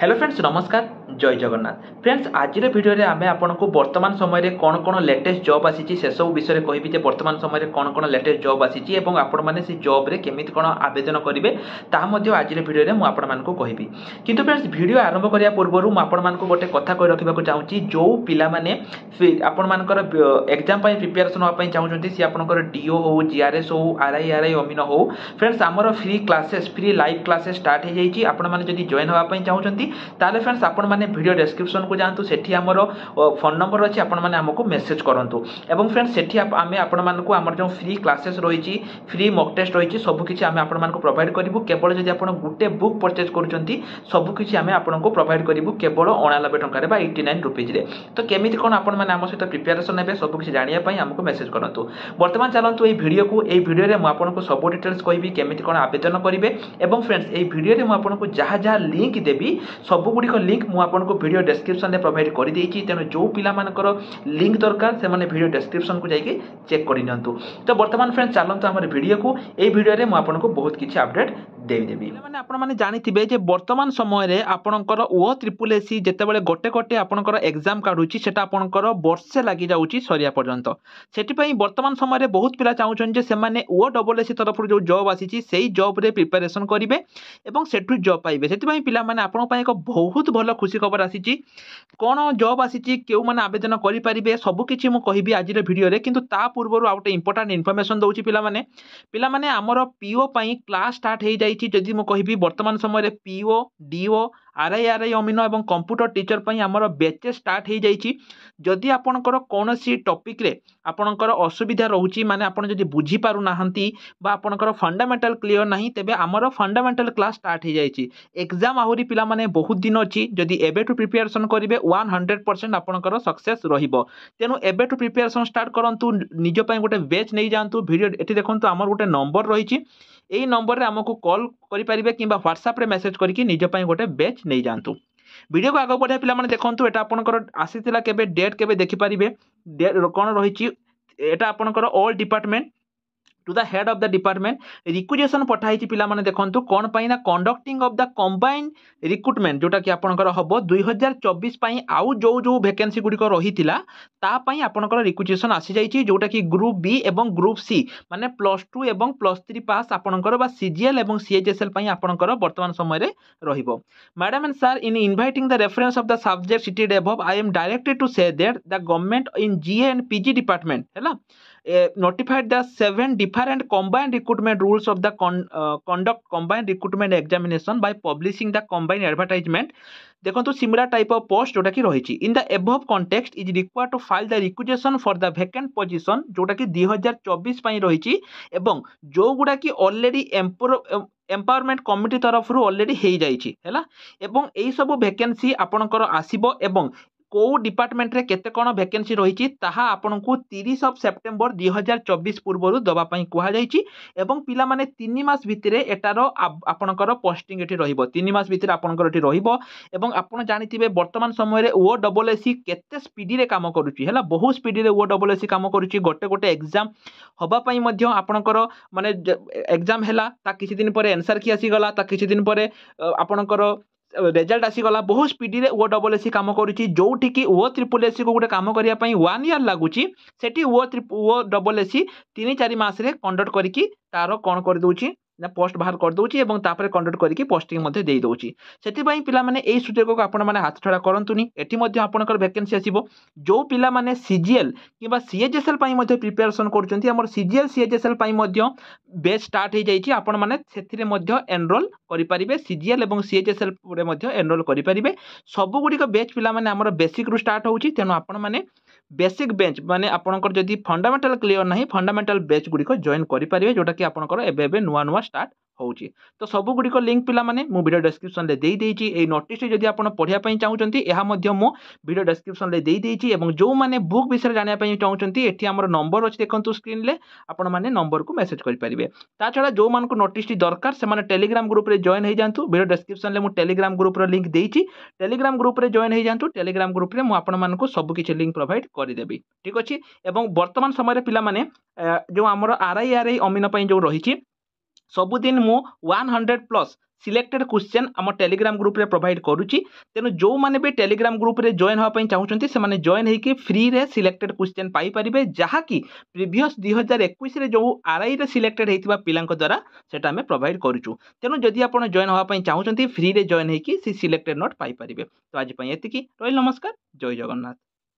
Hello friends नमस्कार जय Jagannath friends आज भिडियो आम आपको वर्तमान समय कौन कौन लेटेस्ट जॉब आसी से सब विषय कहबी वर्तमान समय कौन कौन लेटेस्ट जॉब आसी आपण मैंने से जॉब रे केमिति कौन आवेदन करेंगे ताज भिडियो मुझे कहबी किंतु फ्रेंड्स वीडियो आरंभ करने पूर्व मुझे गोटे कथा कही रखा चाहूँगी जो पाने आपर एग्जाम प्रिपेरेसन हाँपाई चाहूँगी सी आपंकर डीओ हो जीआरएस हो आरआई अमीन हो फ्रेंड्स आमर free classes free live classes start हो जाइए आपने जॉइन हाँपाई चाहूँगी ताले फ्रेंड्स आपण मैंने वीडियो डिस्क्रिप्शन को जातु सेठी आमर फोन नंबर अच्छी आपण मैंने आमको मेसेज करूँ एवं फ्रेंड्स सेठी आम आपण मानक आमर जो फ्री क्लासेस रही फ्री मॉक टेस्ट रही सबकि आम आपण प्रोवाइड करूँ केवल जब आप गोटे बुक परचेज कर सबकि आम आपको प्रोवाइड करूँ केवल 89 टकर 89 रुपीज तो केमी कौन आपण मैंने आम सहित प्रिपेरेसन हे सबकि जानापी आमको मेसेज करूँ बर्तमान चलतु ये भिडियो को ये भिडियो में आपको सब डिटेल्स कहि केमी कौन आवेदन करेंगे एवं फ्रेंड्स ये भिडियो में मुझे जहाँ जहाँ लिंक देवी सबुगुड़िक लिंक मुझे भिडियो डिस्क्रिप्शन में प्रोवाइड कर देती तेणु जो पिलामानकर लिंक दरकार से भिडियो डिस्क्रिप्शन को जाइए चेक कर नियंतु तो बर्तमान फ्रेंड्स चलते आम भिडियो को ये भिडियो में मुझे बहुत किसी अपडेट देदेवी मैंने आपने जानिथे जे वर्तमान समय आपणकर ओ ट्रिपल एसी जितेबाला गोटे गोटे आपणकर एग्जाम काढ़ुची सेटा आपणकर वर्षे लगी जाऊँगी सरिया पर्यंत से वर्तमान समय बहुत पिला चाहूँ से ओ डबल एसी तरफ जो जॉब आसी से जॉब रे प्रिपेरेसन करेंगे और सेठू जॉब पाइबे से पिलामाने आपन एक बहुत भल खुशी खबर आसी कौन जॉब आसी क्यों मैंने आवेदन करेंगे सबकि मुझे कहबी आज भिडियो रे किंतु ता पूर्व आउटे इंपोर्टेंट इनफॉरमेशन दूसरी पिलामाने आमर पीओ क्लास स्टार्ट हो जाए जदि मुझे कहबी वर्तमान समय पीओ डीओ आरआई अमीन और कंप्यूटर टीचर पर आमर बैचेस स्टार्ट हो जाए जदि आपणकर कौन सी टॉपिक रे आपणकर असुविधा रोचे माने आपन जदि बुझी पारु नाहंती बा आपणकर फंडामेंटल क्लियर नहीं तेबे आमर फंडामेंटल क्लास स्टार्ट हो जाए एग्जाम आहरी पिला माने बहुत दिन अच्छी जदि एबेठु प्रिपेरेसन करेंगे 100% आपणकर सक्सेस रहिबो तेणु एबेठु प्रिपेरेसन स्टार्ट करंतु निज पई गोटे बैच नहीं जांतु वीडियो एठी देखंतु आमर गोटे नंबर रही यही नंबर रे हमको कॉल करेंगे कि व्हाट्सएप रे मेसेज करके निज पई गोटे बैच नहीं जांतु वीडियो को आगे बढ़िया पिला माने देखंतु एटा आपनकर आसीतिला केबे डेट केबे देखि परिबे कोन रहिछि एटा आपनकर all department to the head of the department requisition पठाई पिला माने देखंतु कोन पई ना conducting of the combined recruitment जोटा कि आपनकर हबो 2024 पई आउ जो जो वैकेंसी गुडी को रहितिला ता पई आपनकर रिक्वेजेशन आसी जाईछि जोटा कि ग्रुप बी एवं ग्रुप सी माने +2 एवं +3 पास आपनकर बा सीजीएल एवं सीएचएसएल पई आपनकर वर्तमान समय रे रहिबो madam and sir in inviting the reference of the subject cited above I am directed to say that the government in GA and PG department हैला notified the 7 different combined recruitment rules of the conduct combined recruitment examination by publishing the combined advertisement देखो similar type of post जोटा कि रही in the above context is required to file the requisition for the vacant position जोटा कि 2024 पई रही एवं जो गुडा कि ऑलरेडी एम्पावरमेंट कमिटी तरफ ऑलरेडी हो जाइए एवं यही सब वैकेंसी आपणकर आसीबो एवं को डिपार्टमेंट रे केते कोन वैकेंसी रही ताहा आपनको 30 सेप्टेम्बर 2024 पूर्व दवापाई कहा जाइछि एवं पिला माने 3 मास भितरे एटार आपणकर पोस्टिंग एठी रहिबो 3 मास भितरे आपणकर एठी रहिबो एवं आपण जानिथिबे वर्तमान समय रे ओ डबल एसी केते स्पीडी रे काम करूछि हैला बहुत स्पीडी रे ओ डबल एसी काम करूछि गोटे गोटे एग्जाम हबा पई मध्य आपणकर माने एग्जाम हैला ता किछि दिन परे आंसर की आसी गला ता किछि दिन परे आपणकर रिजल्ट आसीगला बहुत स्पीडी रे ओ डबल एसी काम करुच्ची जोठी कि ओ ट्रिपल एसी को गोटे काम करने 1 ईयर लगुच सेठी ओ डबल एसी 3-4 मास रे कंडक्ट करिकी तार कौन कर दूची ना पोस्ट बाहर कर दूची एवं तापर कंडक्ट करके पोस्टिंग मध्य दे दउची सेति पिला माने एई सुजोग को आपण माने हाथ छड़ा करंतुनी एठी मध्य आपणकर वैकेंसी आसीबो जो पिला माने सीजीएल किबा सीएचएसएल पई मध्य प्रिपरेशन करचंती हमर सीजीएल सीएचएसएल पई मध्य बैच स्टार्ट हो जाइछि आपण माने सेथिरे मध्य एनरोल करि परिबे सीजीएल एवं सीएचएसएल रे मध्य एनरोल करि परिबे सब गुडी को बैच पिला माने हमर बेसिक रु स्टार्ट होउछि तेनो आपण माने बेसिक बेंच माने आपणकर जदि फंडामेंटल क्लियर नहीं फंडामेंटल बैच गुडी को जॉइन करि परिबे जोटा कि आपणकर एबे नुवा नुवा स्टार्ट होउची तो सब गुडी को लिंक पिला माने मु वीडियो डिस्क्रिप्शन ले देई देइची ए नोटिस जदि आपण पढिया पई चाहउचंती एहा मध्य मु वीडियो डिस्क्रिप्शन ले देई देइची एवं जो माने बुक विषय जानिया पई चाहउचंती एठी हमर नंबर अछि देखंतु स्क्रीन ले आपण माने नंबर को मेसेज करि परिबे ता छडा जो मान को नोटिस दरकार से माने टेलीग्राम ग्रुप रे जॉइन हे जानतु वीडियो डिस्क्रिप्शन ले मु टेलीग्राम ग्रुप रो लिंक देइची टेलीग्राम ग्रुप रे जॉइन हे जानतु टेलीग्राम ग्रुप रे मु आपण मान को सब किछि लिंक प्रोवाइड करि देबी ठीक अछि एवं वर्तमान समय रे पिला माने जो हमर आरआई अमीन पई जो रहिछि सबुदिन मु 100+ सिलेक्टेड क्वेश्चन आम टेलीग्राम ग्रुप रे प्रोवाइड करुच्ची तेणु जो मैंने भी टेलीग्राम ग्रुप रे जॉइन होगापी चाहूँगी से जॉइन होकर फ्री रे सिलेक्टेड क्वेश्चन पाइपर जहाँकि प्रीवियस 2021 जो आरआई रे सिलेक्टेड होता पिला द्वारा सेटा आम प्रोवाइड करुचु तेणु जदि आप जॉइन होगापी चाहूँगी फ्री रे जॉइन होकर सिलेक्टेड नोट पाइपर तो आज एति रही नमस्कार जय जगन्नाथ।